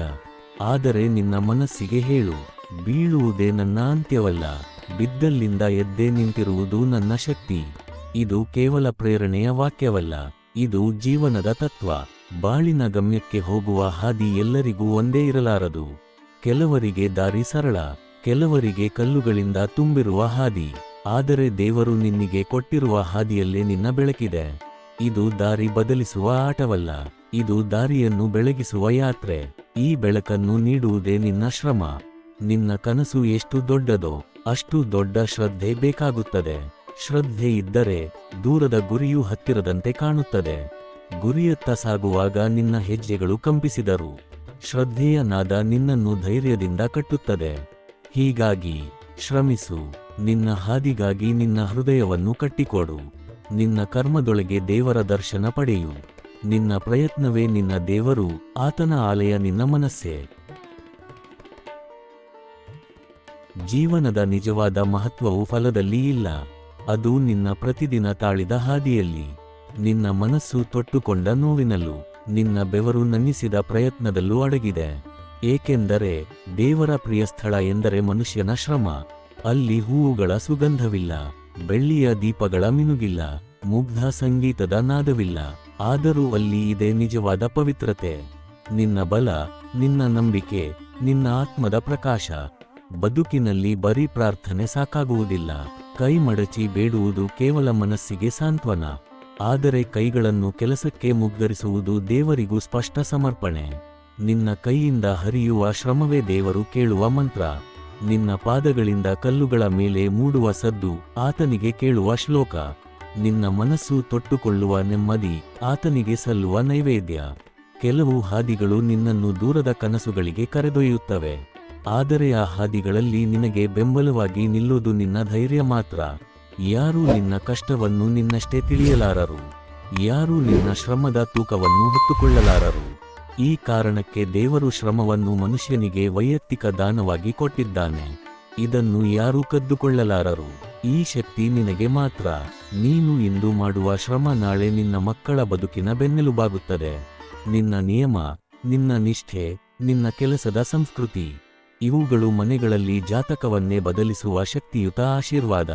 S1: ಆದರೆ ನಿನ್ನ ಮನಸ್ಸಿಗೆ ಹೇಳು, ಬೀಳುವುದೇ ನನ್ನ ಅಂತ್ಯವಲ್ಲ, ಬಿದ್ದಲ್ಲಿಂದ ಎದ್ದೇ ನಿಂತಿರುವುದು ನನ್ನ ಶಕ್ತಿ. ಇದು ಕೇವಲ ಪ್ರೇರಣೆಯ ವಾಕ್ಯವಲ್ಲ, ಇದು ಜೀವನದ ತತ್ವ. ಬಾಳಿನ ಗಮ್ಯಕ್ಕೆ ಹೋಗುವ ಹಾದಿ ಎಲ್ಲರಿಗೂ ಒಂದೇ ಇರಲಾರದು. ಕೆಲವರಿಗೆ ದಾರಿ ಸರಳ, ಕೆಲವರಿಗೆ ಕಲ್ಲುಗಳಿಂದ ತುಂಬಿರುವ ಹಾದಿ. ಆದರೆ ದೇವರು ನಿನ್ನಿಗೆ ಕೊಟ್ಟಿರುವ ಹಾದಿಯಲ್ಲೇ ನಿನ್ನ ಬೆಳಕಿದೆ. ಇದು ದಾರಿ ಬದಲಿಸುವ ಆಟವಲ್ಲ, ಇದು ದಾರಿಯನ್ನು ಬೆಳಗಿಸುವ ಯಾತ್ರೆ. ಈ ಬೆಳಕನ್ನು ನೀಡುವುದೇ ನಿನ್ನ ಶ್ರಮ. ನಿನ್ನ ಕನಸು ಎಷ್ಟು ದೊಡ್ಡದೋ ಅಷ್ಟು ದೊಡ್ಡ ಶ್ರದ್ಧೆ ಬೇಕಾಗುತ್ತದೆ. ಶ್ರದ್ಧೆ ಇದ್ದರೆ ದೂರದ ಗುರಿಯು ಹತ್ತಿರದಂತೆ ಕಾಣುತ್ತದೆ. ಗುರಿಯತ್ತ ಸಾಗುವಾಗ ನಿನ್ನ ಹೆಜ್ಜೆಗಳು ಕಂಪಿಸಿದರು, ಶ್ರದ್ಧೆಯ ನಾದ ನಿನ್ನನ್ನು ಧೈರ್ಯದಿಂದ ಕಟ್ಟುತ್ತದೆ. ಹೀಗಾಗಿ ಶ್ರಮಿಸು, ನಿನ್ನ ಹಾದಿಗಾಗಿ ನಿನ್ನ ಹೃದಯವನ್ನು ಕಟ್ಟಿಕೊಡು. ನಿನ್ನ ಕರ್ಮದೊಳಗೆ ದೇವರ ದರ್ಶನ ಪಡೆಯು. ನಿನ್ನ ಪ್ರಯತ್ನವೇ ನಿನ್ನ ದೇವರು, ಆತನ ಆಲಯ ನಿನ್ನ ಮನಸ್ಸೇ. ಜೀವನದ ನಿಜವಾದ ಮಹತ್ವವು ಫಲದಲ್ಲಿ ಇಲ್ಲ, ಅದು ನಿನ್ನ ಪ್ರತಿದಿನ ತಾಳಿದ ಹಾದಿಯಲ್ಲಿ. ನಿನ್ನ ಮನಸ್ಸು ತೊಟ್ಟುಕೊಂಡ ನೋವಿನಲ್ಲೂ, ನಿನ್ನ ಬೆವರು ನನ್ನಿಸಿದ ಪ್ರಯತ್ನದಲ್ಲೂ ಅಡಗಿದೆ. ಏಕೆಂದರೆ ದೇವರ ಪ್ರಿಯ ಸ್ಥಳ ಎಂದರೆ ಮನುಷ್ಯನ ಶ್ರಮ. ಅಲ್ಲಿ ಹೂವುಗಳ ಸುಗಂಧವಿಲ್ಲ, ಬೆಳ್ಳಿಯ ದೀಪಗಳ ಮಿನುಗಿಲ್ಲ, ಮುಗ್ಧ ಸಂಗೀತದ ನಾದವಿಲ್ಲ. ಆದರೂ ಅಲ್ಲಿ ಇದೆ ನಿಜವಾದ ಪವಿತ್ರತೆ. ನಿನ್ನ ಬಲ, ನಿನ್ನ ನಂಬಿಕೆ, ನಿನ್ನ ಆತ್ಮದ ಪ್ರಕಾಶ. ಬದುಕಿನಲ್ಲಿ ಬರೀ ಪ್ರಾರ್ಥನೆ ಸಾಕಾಗುವುದಿಲ್ಲ. ಕೈ ಮಡಚಿ ಬೇಡುವುದು ಕೇವಲ ಮನಸ್ಸಿಗೆ ಸಾಂತ್ವನ. ಆದರೆ ಕೈಗಳನ್ನು ಕೆಲಸಕ್ಕೆ ಮುಗ್ಗರಿಸುವುದು ದೇವರಿಗೂ ಸ್ಪಷ್ಟ ಸಮರ್ಪಣೆ. ನಿನ್ನ ಕೈಯಿಂದ ಹರಿಯುವ ಶ್ರಮವೇ ದೇವರು ಕೇಳುವ ಮಂತ್ರ. ನಿನ್ನ ಪಾದಗಳಿಂದ ಕಲ್ಲುಗಳ ಮೇಲೆ ಮೂಡುವ ಸದ್ದು ಆತನಿಗೆ ಕೇಳುವ ಶ್ಲೋಕ. ನಿನ್ನ ಮನಸ್ಸು ತೊಟ್ಟುಕೊಳ್ಳುವ ನೆಮ್ಮದಿ ಆತನಿಗೆ ಸಲ್ಲುವ ನೈವೇದ್ಯ. ಕೆಲವು ಹಾದಿಗಳು ನಿನ್ನನ್ನು ದೂರದ ಕನಸುಗಳಿಗೆ ಕರೆದೊಯ್ಯುತ್ತವೆ. ಆದರೆ ಆ ಹಾದಿಗಳಲ್ಲಿ ನಿನಗೆ ಬೆಂಬಲವಾಗಿ ನಿಲ್ಲುವುದು ನಿನ್ನ ಧೈರ್ಯ ಮಾತ್ರ. ಯಾರೂ ನಿನ್ನ ಕಷ್ಟವನ್ನು ನಿನ್ನಷ್ಟೇ ತಿಳಿಯಲಾರರು. ಯಾರೂ ನಿನ್ನ ಶ್ರಮದ ತೂಕವನ್ನು ಹೊತ್ತುಕೊಳ್ಳಲಾರರು. ಈ ಕಾರಣಕ್ಕೆ ದೇವರು ಶ್ರಮವನ್ನು ಮನುಷ್ಯನಿಗೆ ವೈಯಕ್ತಿಕ ದಾನವಾಗಿ ಕೊಟ್ಟಿದ್ದಾನೆ. ಇದನ್ನು ಯಾರೂ ಕದ್ದುಕೊಳ್ಳಲಾರರು. ಈ ಶಕ್ತಿ ನಿನಗೆ ಮಾತ್ರ. ನೀನು ಇಂದು ಮಾಡುವ ಶ್ರಮ ನಾಳೆ ನಿನ್ನ ಮಕ್ಕಳ ಬದುಕಿನ ಬೆನ್ನೆಲುಬಾಗುತ್ತದೆ. ನಿನ್ನ ನಿಯಮ, ನಿನ್ನ ನಿಷ್ಠೆ, ನಿನ್ನ ಕೆಲಸದ ಸಂಸ್ಕೃತಿ ಇವುಗಳು ಮನೆಗಳಲ್ಲಿ ಜಾತಕವನ್ನೇ ಬದಲಿಸುವ ಶಕ್ತಿಯುತ ಆಶೀರ್ವಾದ.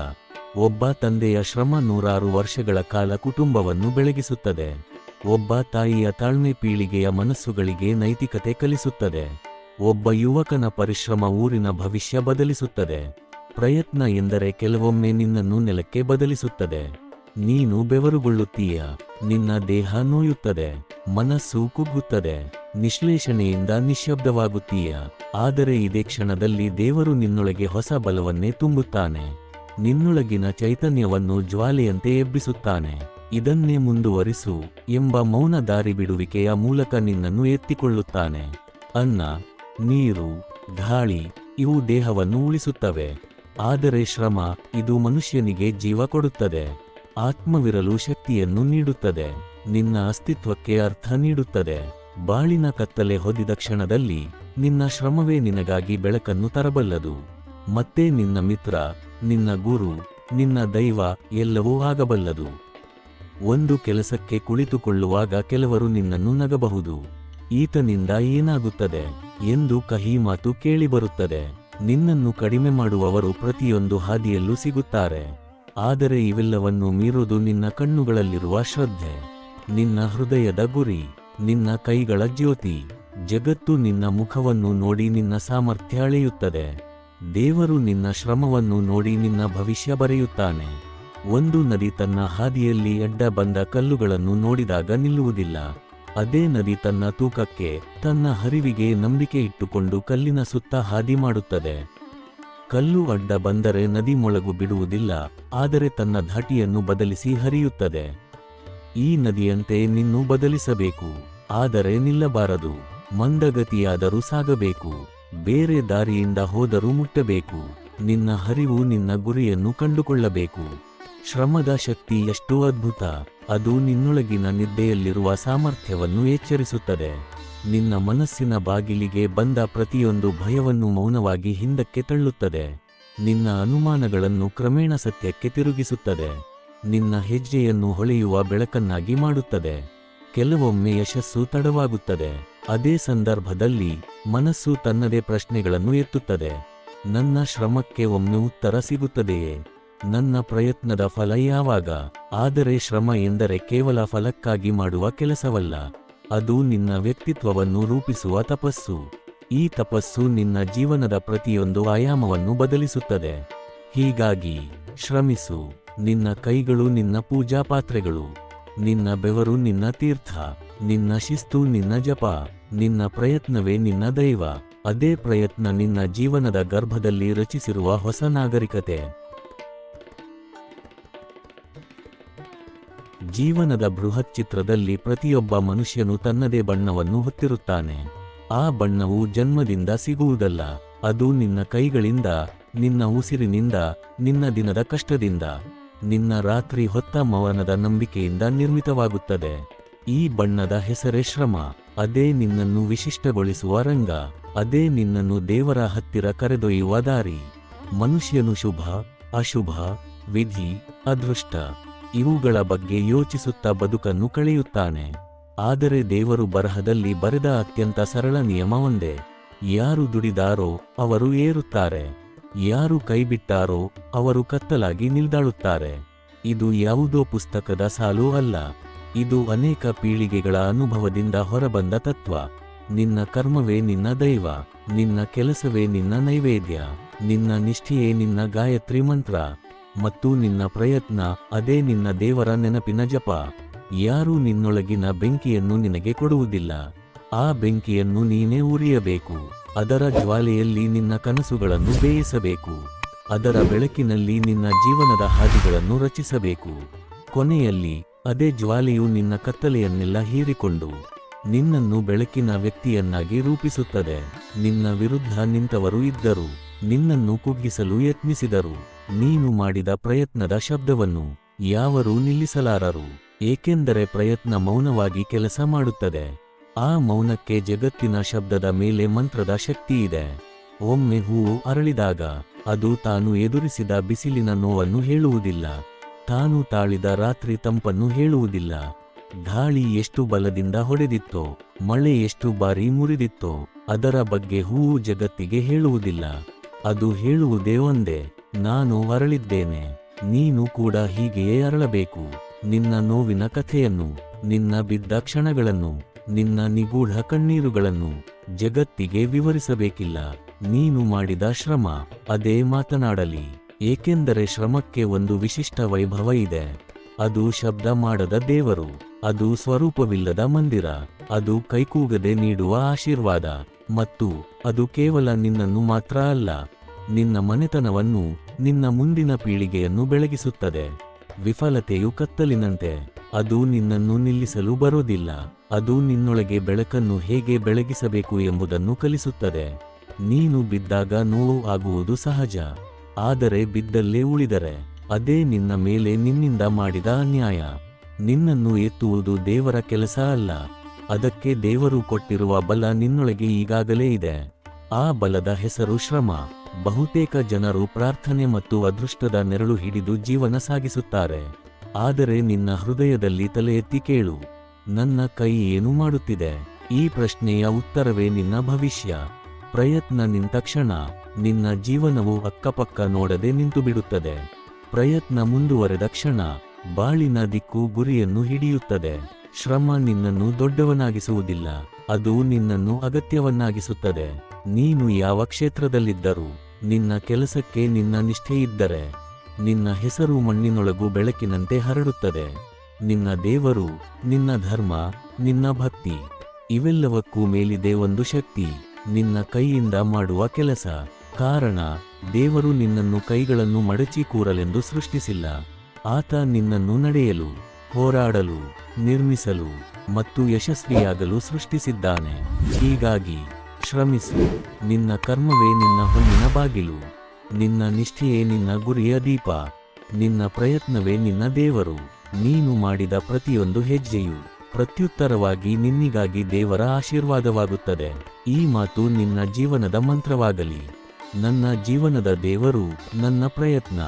S1: ಒಬ್ಬ ತಂದೆಯ ಶ್ರಮ 100 ವರ್ಷಗಳ ಕಾಲ ಕುಟುಂಬವನ್ನು ಬೆಳಗಿಸುತ್ತದೆ. ಒಬ್ಬ ತಾಯಿಯ ತಾಳ್ಮೆ ಪೀಳಿಗೆಯ ಮನಸ್ಸುಗಳಿಗೆ ನೈತಿಕತೆ ಕಲಿಸುತ್ತದೆ. ಒಬ್ಬ ಯುವಕನ ಪರಿಶ್ರಮ ಊರಿನ ಭವಿಷ್ಯ ಬದಲಿಸುತ್ತದೆ. ಪ್ರಯತ್ನ ಎಂದರೆ ಕೆಲವೊಮ್ಮೆ ನಿನ್ನನ್ನು ನೆಲಕ್ಕೆ ಬದಲಿಸುತ್ತದೆ. ನೀನು ಬೆವರುಗೊಳ್ಳುತ್ತೀಯ, ನಿನ್ನ ದೇಹ ನೋಯುತ್ತದೆ, ಮನಸ್ಸು ಕುಗ್ಗುತ್ತದೆ, ನಿಶ್ಲೇಷಣೆಯಿಂದ ನಿಶ್ಶಬ್ದವಾಗುತ್ತೀಯ. ಆದರೆ ಇದೇ ಕ್ಷಣದಲ್ಲಿ ದೇವರು ನಿನ್ನೊಳಗೆ ಹೊಸ ಬಲವನ್ನೇ ತುಂಬುತ್ತಾನೆ. ನಿನ್ನೊಳಗಿನ ಚೈತನ್ಯವನ್ನು ಜ್ವಾಲೆಯಂತೆ ಎಬ್ಬಿಸುತ್ತಾನೆ. ಇದನ್ನೇ ಮುಂದುವರಿಸು ಎಂಬ ಮೌನ ದಾರಿ ಬಿಡುವಿಕೆಯ ಮೂಲಕ ನಿನ್ನನ್ನು ಎತ್ತಿಕೊಳ್ಳುತ್ತಾನೆ. ಅನ್ನ, ನೀರು, ಗಾಳಿ ಇವು ದೇಹವನ್ನು ಉಳಿಸುತ್ತವೆ. ಆದರೆ ಶ್ರಮ ಇದು ಮನುಷ್ಯನಿಗೆ ಜೀವ ಕೊಡುತ್ತದೆ. ಆತ್ಮವಿರಲು ಶಕ್ತಿಯನ್ನು ನೀಡುತ್ತದೆ. ನಿನ್ನ ಅಸ್ತಿತ್ವಕ್ಕೆ ಅರ್ಥ ನೀಡುತ್ತದೆ. ಬಾಳಿನ ಕತ್ತಲೆ ಹೊದಿದ ಕ್ಷಣದಲ್ಲಿ ನಿನ್ನ ಶ್ರಮವೇ ನಿನಗಾಗಿ ಬೆಳಕನ್ನು ತರಬಲ್ಲದು. ಮತ್ತೆ ನಿನ್ನ ಮಿತ್ರ, ನಿನ್ನ ಗುರು, ನಿನ್ನ ದೈವ ಎಲ್ಲವೂ ಆಗಬಲ್ಲದು. ಒಂದು ಕೆಲಸಕ್ಕೆ ಕುಳಿತುಕೊಳ್ಳುವಾಗ ಕೆಲವರು ನಿನ್ನನ್ನು ನಗಬಹುದು. ಈತನಿಂದ ಏನಾಗುತ್ತದೆ ಎಂದು ಕಹಿ ಮಾತು ಕೇಳಿಬರುತ್ತದೆ. ನಿನ್ನನ್ನು ಕಡಿಮೆ ಮಾಡುವವರು ಪ್ರತಿಯೊಂದು ಹಾದಿಯಲ್ಲೂ ಸಿಗುತ್ತಾರೆ. ಆದರೆ ಇವೆಲ್ಲವನ್ನು ಮೀರುವುದು ನಿನ್ನ ಕಣ್ಣುಗಳಲ್ಲಿರುವ ಶ್ರದ್ಧೆ, ನಿನ್ನ ಹೃದಯದ ಗುರಿ, ನಿನ್ನ ಕೈಗಳ ಜ್ಯೋತಿ. ಜಗತ್ತು ನಿನ್ನ ಮುಖವನ್ನು ನೋಡಿ ನಿನ್ನ ಸಾಮರ್ಥ್ಯ ಅಳೆಯುತ್ತದೆ. ದೇವರು ನಿನ್ನ ಶ್ರಮವನ್ನು ನೋಡಿ ನಿನ್ನ ಭವಿಷ್ಯ ಬರೆಯುತ್ತಾನೆ. ಒಂದು ನದಿ ತನ್ನ ಹಾದಿಯಲ್ಲಿ ಅಡ್ಡ ಬಂದ ಕಲ್ಲುಗಳನ್ನು ನೋಡಿದಾಗ ನಿಲ್ಲುವುದಿಲ್ಲ. ಅದೇ ನದಿ ತನ್ನ ತೂಕಕ್ಕೆ, ತನ್ನ ಹರಿವಿಗೆ ನಂಬಿಕೆ ಇಟ್ಟುಕೊಂಡು ಕಲ್ಲಿನ ಸುತ್ತ ಹಾದಿ ಮಾಡುತ್ತದೆ. ಕಲ್ಲು ಅಡ್ಡ ಬಂದರೆ ನದಿ ಮೊಳಗು ಬಿಡುವುದಿಲ್ಲ, ಆದರೆ ತನ್ನ ಧಾಟಿಯನ್ನು ಬದಲಿಸಿ ಹರಿಯುತ್ತದೆ. ಈ ನದಿಯಂತೆ ನಿನ್ನೂ ಬದಲಿಸಬೇಕು, ಆದರೆ ನಿಲ್ಲಬಾರದು. ಮಂದಗತಿಯಾದರೂ ಸಾಗಬೇಕು, ಬೇರೆ ದಾರಿಯಿಂದ ಹೋದರೂ ಮುಟ್ಟಬೇಕು. ನಿನ್ನ ಹರಿವು ನಿನ್ನ ಗುರಿಯನ್ನು ಕಂಡುಕೊಳ್ಳಬೇಕು. ಶ್ರಮದ ಶಕ್ತಿ ಎಷ್ಟು ಅದ್ಭುತ! ಅದು ನಿನ್ನೊಳಗಿನ ನಿದ್ದೆಯಲ್ಲಿರುವ ಸಾಮರ್ಥ್ಯವನ್ನು ಎಚ್ಚರಿಸುತ್ತದೆ. ನಿನ್ನ ಮನಸ್ಸಿನ ಬಾಗಿಲಿಗೆ ಬಂದ ಪ್ರತಿಯೊಂದು ಭಯವನ್ನು ಮೌನವಾಗಿ ಹಿಂದಕ್ಕೆ ತಳ್ಳುತ್ತದೆ. ನಿನ್ನ ಅನುಮಾನಗಳನ್ನು ಕ್ರಮೇಣ ಸತ್ಯಕ್ಕೆ ತಿರುಗಿಸುತ್ತದೆ. ನಿನ್ನ ಹೆಜ್ಜೆಯನ್ನು ಹೊಳೆಯುವ ಬೆಳಕನ್ನಾಗಿ ಮಾಡುತ್ತದೆ. ಕೆಲವೊಮ್ಮೆ ಯಶಸ್ಸು ತಡವಾಗುತ್ತದೆ. ಅದೇ ಸಂದರ್ಭದಲ್ಲಿ ಮನಸ್ಸು ತನ್ನದೇ ಪ್ರಶ್ನೆಗಳನ್ನು ಎತ್ತುತ್ತದೆ. ನನ್ನ ಶ್ರಮಕ್ಕೆ ಒಮ್ಮೆ ಉತ್ತರ ಸಿಗುತ್ತದೆಯೇ? ನನ್ನ ಪ್ರಯತ್ನದ ಫಲ ಯಾವಾಗ? ಆದರೆ ಶ್ರಮ ಎಂದರೆ ಕೇವಲ ಫಲಕ್ಕಾಗಿ ಮಾಡುವ ಕೆಲಸವಲ್ಲ. ಅದು ನಿನ್ನ ವ್ಯಕ್ತಿತ್ವವನ್ನು ರೂಪಿಸುವ ತಪಸ್ಸು. ಈ ತಪಸ್ಸು ನಿನ್ನ ಜೀವನದ ಪ್ರತಿಯೊಂದು ಆಯಾಮವನ್ನು ಬದಲಿಸುತ್ತದೆ. ಹೀಗಾಗಿ ಶ್ರಮಿಸು. ನಿನ್ನ ಕೈಗಳು ನಿನ್ನ ಪೂಜಾ ಪಾತ್ರೆಗಳು. ನಿನ್ನ ಬೆವರು ನಿನ್ನ ತೀರ್ಥ. ನಿನ್ನ ಶಿಸ್ತು ನಿನ್ನ ಜಪ. ನಿನ್ನ ಪ್ರಯತ್ನವೇ ನಿನ್ನ ದೈವ. ಅದೇ ಪ್ರಯತ್ನ ನಿನ್ನ ಜೀವನದ ಗರ್ಭದಲ್ಲಿ ರಚಿಸಿರುವ ಹೊಸ ನಾಗರಿಕತೆ. ಜೀವನದ ಬೃಹತ್ ಚಿತ್ರದಲ್ಲಿ ಪ್ರತಿಯೊಬ್ಬ ಮನುಷ್ಯನು ತನ್ನದೇ ಬಣ್ಣವನ್ನು ಹೊತ್ತಿರುತ್ತಾನೆ. ಆ ಬಣ್ಣವು ಜನ್ಮದಿಂದ ಸಿಗುವುದಲ್ಲ. ಅದು ನಿನ್ನ ಕೈಗಳಿಂದ, ನಿನ್ನ ಉಸಿರಿನಿಂದ, ನಿನ್ನ ದಿನದ ಕಷ್ಟದಿಂದ, ನಿನ್ನ ರಾತ್ರಿ ಹೊತ್ತ ಮೌನದ ನಂಬಿಕೆಯಿಂದ ನಿರ್ಮಿತವಾಗುತ್ತದೆ. ಈ ಬಣ್ಣದ ಹೆಸರೇ ಶ್ರಮ. ಅದೇ ನಿನ್ನನ್ನು ವಿಶಿಷ್ಟಗೊಳಿಸುವ ರಂಗ. ಅದೇ ನಿನ್ನನ್ನು ದೇವರ ಹತ್ತಿರ ಕರೆದೊಯ್ಯುವ ದಾರಿ. ಮನುಷ್ಯನು ಶುಭ, ಅಶುಭ, ವಿಧಿ, ಅದೃಷ್ಟ ಇವುಗಳ ಬಗ್ಗೆ ಯೋಚಿಸುತ್ತಾ ಬದುಕನ್ನು ಕಳೆಯುತ್ತಾನೆ. ಆದರೆ ದೇವರು ಬರಹದಲ್ಲಿ ಬರೆದ ಅತ್ಯಂತ ಸರಳ ನಿಯಮ ಒಂದೇ: ಯಾರು ದುಡಿದಾರೋ ಅವರು ಏರುತ್ತಾರೆ, ಯಾರು ಕೈಬಿಟ್ಟಾರೋ ಅವರು ಕತ್ತಲಾಗಿ ನಿಲ್ದಾಳುತ್ತಾರೆ. ಇದು ಯಾವುದೋ ಪುಸ್ತಕದ ಸಾಲು ಅಲ್ಲ. ಇದು ಅನೇಕ ಪೀಳಿಗೆಗಳ ಅನುಭವದಿಂದ ಹೊರಬಂದ ತತ್ವ. ನಿನ್ನ ಕರ್ಮವೇ ನಿನ್ನ ದೈವ. ನಿನ್ನ ಕೆಲಸವೇ ನಿನ್ನ ನೈವೇದ್ಯ. ನಿನ್ನ ನಿಷ್ಠೆಯೇ ನಿನ್ನ ಗಾಯತ್ರಿ ಮಂತ್ರ. ಮತ್ತು ನಿನ್ನ ಪ್ರಯತ್ನ ಅದೇ ನಿನ್ನ ದೇವರ ನೆನಪಿನ ಜಪ. ಯಾರೂ ನಿನ್ನೊಳಗಿನ ಬೆಂಕಿಯನ್ನು ನಿನಗೆ ಕೊಡುವುದಿಲ್ಲ. ಆ ಬೆಂಕಿಯನ್ನು ನೀನೇ ಉರಿಯಬೇಕು. ಅದರ ಜ್ವಾಲೆಯಲ್ಲಿ ನಿನ್ನ ಕನಸುಗಳನ್ನು ಬೇಯಿಸಬೇಕು. ಅದರ ಬೆಳಕಿನಲ್ಲಿ ನಿನ್ನ ಜೀವನದ ಹಾದಿಗಳನ್ನು ರಚಿಸಬೇಕು. ಕೊನೆಯಲ್ಲಿ ಅದೇ ಜ್ವಾಲೆಯು ನಿನ್ನ ಕತ್ತಲೆಯನ್ನೆಲ್ಲ ಹೀರಿಕೊಂಡು ನಿನ್ನನ್ನು ಬೆಳಕಿನ ವ್ಯಕ್ತಿಯನ್ನಾಗಿ ರೂಪಿಸುತ್ತದೆ. ನಿನ್ನ ವಿರುದ್ಧ ನಿಂತವರು ಇದ್ದರು, ನಿನ್ನನ್ನು ಕುಗ್ಗಿಸಲು ಯತ್ನಿಸಿದರು, ನೀನು ಮಾಡಿದ ಪ್ರಯತ್ನದ ಶಬ್ದವನ್ನು ಯಾರೂ ನಿಲ್ಲಿಸಲಾರರು, ಏಕೆಂದರೆ ಪ್ರಯತ್ನ ಮೌನವಾಗಿ ಕೆಲಸ ಮಾಡುತ್ತದೆ. ಆ ಮೌನಕ್ಕೆ ಜಗತ್ತಿನ ಶಬ್ದದ ಮೇಲೆ ಮಂತ್ರದ ಶಕ್ತಿಯಿದೆ. ಒಮ್ಮೆ ಹೂವು ಅರಳಿದಾಗ ಅದು ತಾನು ಎದುರಿಸಿದ ಬಿಸಿಲಿನ ನೋವನ್ನು ಹೇಳುವುದಿಲ್ಲ, ತಾನು ತಾಳಿದ ರಾತ್ರಿ ತಂಪನ್ನು ಹೇಳುವುದಿಲ್ಲ. ಗಾಳಿ ಎಷ್ಟು ಬಲದಿಂದ ಹೊಡೆದಿತ್ತೋ, ಮಳೆ ಎಷ್ಟು ಬಾರಿ ಮುರಿದಿತ್ತೋ, ಅದರ ಬಗ್ಗೆ ಹೂವು ಜಗತ್ತಿಗೆ ಹೇಳುವುದಿಲ್ಲ. ಅದು ಹೇಳುವುದೇ ಒಂದೇ, ನಾನು ಅರಳಿದ್ದೇನೆ, ನೀನು ಕೂಡ ಹೀಗೆಯೇ ಅರಳಬೇಕು. ನಿನ್ನ ನೋವಿನ ಕಥೆಯನ್ನು, ನಿನ್ನ ಬಿದ್ದ ಕ್ಷಣಗಳನ್ನು, ನಿನ್ನ ನಿಗೂಢ ಕಣ್ಣೀರುಗಳನ್ನು ಜಗತ್ತಿಗೆ ವಿವರಿಸಬೇಕಿಲ್ಲ. ನೀನು ಮಾಡಿದ ಶ್ರಮ ಅದೇ ಮಾತನಾಡಲಿ, ಏಕೆಂದರೆ ಶ್ರಮಕ್ಕೆ ಒಂದು ವಿಶಿಷ್ಟ ವೈಭವ ಇದೆ. ಅದು ಶಬ್ದ ಮಾಡದ ದೇವರು, ಅದು ಸ್ವರೂಪವಿಲ್ಲದ ಮಂದಿರ, ಅದು ಕೈಕೂಗದೆ ನೀಡುವ ಆಶೀರ್ವಾದ. ಮತ್ತು ಅದು ಕೇವಲ ನಿನ್ನನ್ನು ಮಾತ್ರ ಅಲ್ಲ, ನಿನ್ನ ಮನೆತನವನ್ನು, ನಿನ್ನ ಮುಂದಿನ ಪೀಳಿಗೆಯನ್ನು ಬೆಳಗಿಸುತ್ತದೆ. ವಿಫಲತೆಯು ಕತ್ತಲಿನಂತೆ, ಅದು ನಿನ್ನನ್ನು ನಿಲ್ಲಿಸಲು ಬರೋದಿಲ್ಲ. ಅದು ನಿನ್ನೊಳಗೆ ಬೆಳಕನ್ನು ಹೇಗೆ ಬೆಳಗಿಸಬೇಕು ಎಂಬುದನ್ನು ಕಲಿಸುತ್ತದೆ. ನೀನು ಬಿದ್ದಾಗ ನೋವು ಆಗುವುದು ಸಹಜ, ಆದರೆ ಬಿದ್ದಲ್ಲೇ ಉಳಿದರೆ ಅದೇ ನಿನ್ನ ಮೇಲೆ ನಿನ್ನಿಂದ ಮಾಡಿದ ಅನ್ಯಾಯ. ನಿನ್ನನ್ನು ಎತ್ತುವುದು ದೇವರ ಕೆಲಸ ಅಲ್ಲ, ಅದಕ್ಕೆ ದೇವರು ಕೊಟ್ಟಿರುವ ಬಲ ನಿನ್ನೊಳಗೆ ಈಗಾಗಲೇ ಇದೆ. ಆ ಬಲದ ಹೆಸರು ಶ್ರಮ. ಬಹುತೇಕ ಜನರು ಪ್ರಾರ್ಥನೆ ಮತ್ತು ಅದೃಷ್ಟದ ನೆರಳು ಹಿಡಿದು ಜೀವನ ಸಾಗಿಸುತ್ತಾರೆ. ಆದರೆ ನಿನ್ನ ಹೃದಯದಲ್ಲಿ ತಲೆ ಎತ್ತಿ ಕೇಳು, ನನ್ನ ಕೈ ಏನು ಮಾಡುತ್ತಿದೆ? ಈ ಪ್ರಶ್ನೆಯ ಉತ್ತರವೇ ನಿನ್ನ ಭವಿಷ್ಯ. ಪ್ರಯತ್ನ ನಿಂತ ಕ್ಷಣ ನಿನ್ನ ಜೀವನವು ಅಕ್ಕಪಕ್ಕ ನೋಡದೆ ನಿಂತುಬಿಡುತ್ತದೆ. ಪ್ರಯತ್ನ ಮುಂದುವರೆದ ಕ್ಷಣ ಬಾಳಿನ ದಿಕ್ಕು ಗುರಿಯನ್ನು ಹಿಡಿಯುತ್ತದೆ. ಶ್ರಮ ನಿನ್ನನ್ನು ದೊಡ್ಡವನಾಗಿಸುವುದಿಲ್ಲ, ಅದು ನಿನ್ನನ್ನು ಅಗತ್ಯವನ್ನಾಗಿಸುತ್ತದೆ. ನೀನು ಯಾವ ಕ್ಷೇತ್ರದಲ್ಲಿದ್ದರೂ ನಿನ್ನ ಕೆಲಸಕ್ಕೆ ನಿನ್ನ ನಿಷ್ಠೆ ಇದ್ದರೆ ನಿನ್ನ ಹೆಸರು ಮಣ್ಣಿನೊಳಗೂ ಬೆಳಕಿನಂತೆ ಹರಡುತ್ತದೆ. ನಿನ್ನ ದೇವರು, ನಿನ್ನ ಧರ್ಮ, ನಿನ್ನ ಭಕ್ತಿ, ಇವೆಲ್ಲವಕ್ಕೂ ಮೇಲಿದೆ ಒಂದು ಶಕ್ತಿ, ನಿನ್ನ ಕೈಯಿಂದ ಮಾಡುವ ಕೆಲಸ. ಕಾರಣ, ದೇವರು ನಿನ್ನನ್ನು ಕೈಗಳನ್ನು ಮಡಚಿ ಕೂರಲೆಂದು ಸೃಷ್ಟಿಸಿಲ್ಲ. ಆತ ನಿನ್ನನ್ನು ನಡೆಯಲು, ಹೋರಾಡಲು, ನಿರ್ಮಿಸಲು ಮತ್ತು ಯಶಸ್ವಿಯಾಗಲು ಸೃಷ್ಟಿಸಿದ್ದಾನೆ. ಹೀಗಾಗಿ ಶ್ರಮಿಸು. ನಿನ್ನ ಕರ್ಮವೇ ನಿನ್ನ ಹೊನ್ನಿನ ಬಾಗಿಲು, ನಿನ್ನ ನಿಷ್ಠೆಯೇ ನಿನ್ನ ಗುರಿಯ ದೀಪ, ನಿನ್ನ ಪ್ರಯತ್ನವೇ ನಿನ್ನ ದೇವರು. ನೀನು ಮಾಡಿದ ಪ್ರತಿಯೊಂದು ಹೆಜ್ಜೆಯು ಪ್ರತ್ಯುತ್ತರವಾಗಿ ನಿನ್ನಿಗಾಗಿ ದೇವರ ಆಶೀರ್ವಾದವಾಗುತ್ತದೆ. ಈ ಮಾತು ನಿನ್ನ ಜೀವನದ ಮಂತ್ರವಾಗಲಿ. ನನ್ನ ಜೀವನದ ದೇವರು ನನ್ನ ಪ್ರಯತ್ನ.